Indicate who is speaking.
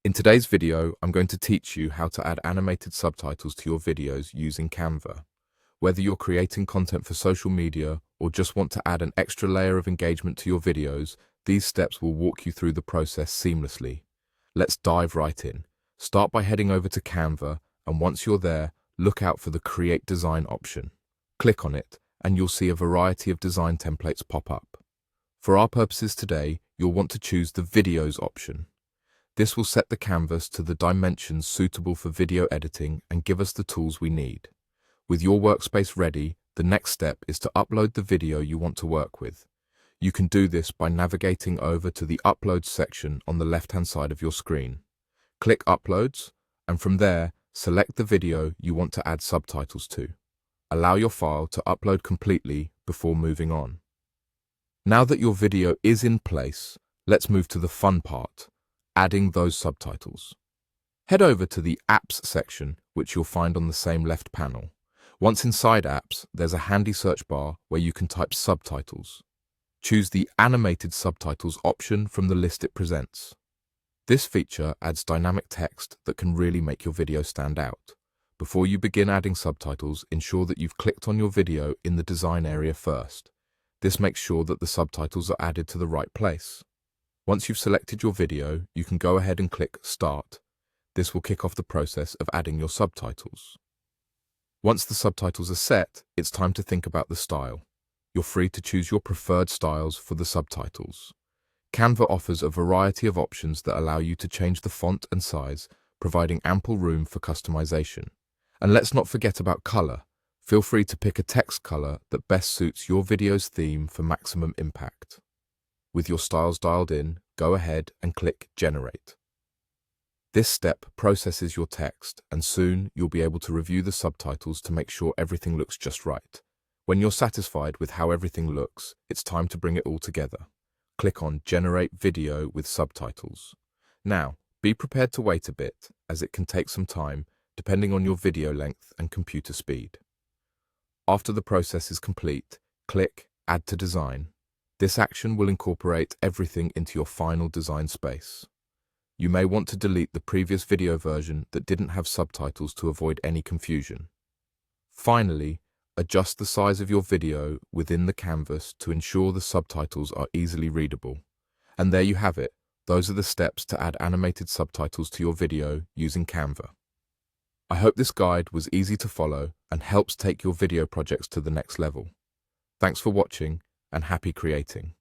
Speaker 1: In today's video, I'm going to teach you how to add animated subtitles to your videos using Canva. Whether you're creating content for social media or just want to add an extra layer of engagement to your videos, these steps will walk you through the process seamlessly. Let's dive right in. Start by heading over to Canva, and once you're there, look out for the Create Design option. Click on it, and you'll see a variety of design templates pop up. For our purposes today, you'll want to choose the Videos option. This will set the canvas to the dimensions suitable for video editing and give us the tools we need. With your workspace ready, the next step is to upload the video you want to work with. You can do this by navigating over to the Uploads section on the left-hand side of your screen. Click Uploads, and from there, select the video you want to add subtitles to. Allow your file to upload completely before moving on. Now that your video is in place, let's move to the fun part: adding those subtitles. Head over to the Apps section, which you'll find on the same left panel. Once inside Apps, there's a handy search bar where you can type Subtitles. Choose the Animated Subtitles option from the list it presents. This feature adds dynamic text that can really make your video stand out. Before you begin adding subtitles, ensure that you've clicked on your video in the design area first. This makes sure that the subtitles are added to the right place. Once you've selected your video, you can go ahead and click Start. This will kick off the process of adding your subtitles. Once the subtitles are set, it's time to think about the style. You're free to choose your preferred styles for the subtitles. Canva offers a variety of options that allow you to change the font and size, providing ample room for customization. And let's not forget about color. Feel free to pick a text color that best suits your video's theme for maximum impact. With your styles dialed in, go ahead and click Generate. This step processes your text, and soon you'll be able to review the subtitles to make sure everything looks just right. When you're satisfied with how everything looks, it's time to bring it all together. Click on Generate Video with Subtitles. Now, be prepared to wait a bit, as it can take some time, depending on your video length and computer speed. After the process is complete, click Add to Design. This action will incorporate everything into your final design space. You may want to delete the previous video version that didn't have subtitles to avoid any confusion. Finally, adjust the size of your video within the canvas to ensure the subtitles are easily readable. And there you have it. Those are the steps to add animated subtitles to your video using Canva. I hope this guide was easy to follow and helps take your video projects to the next level. Thanks for watching, and happy creating.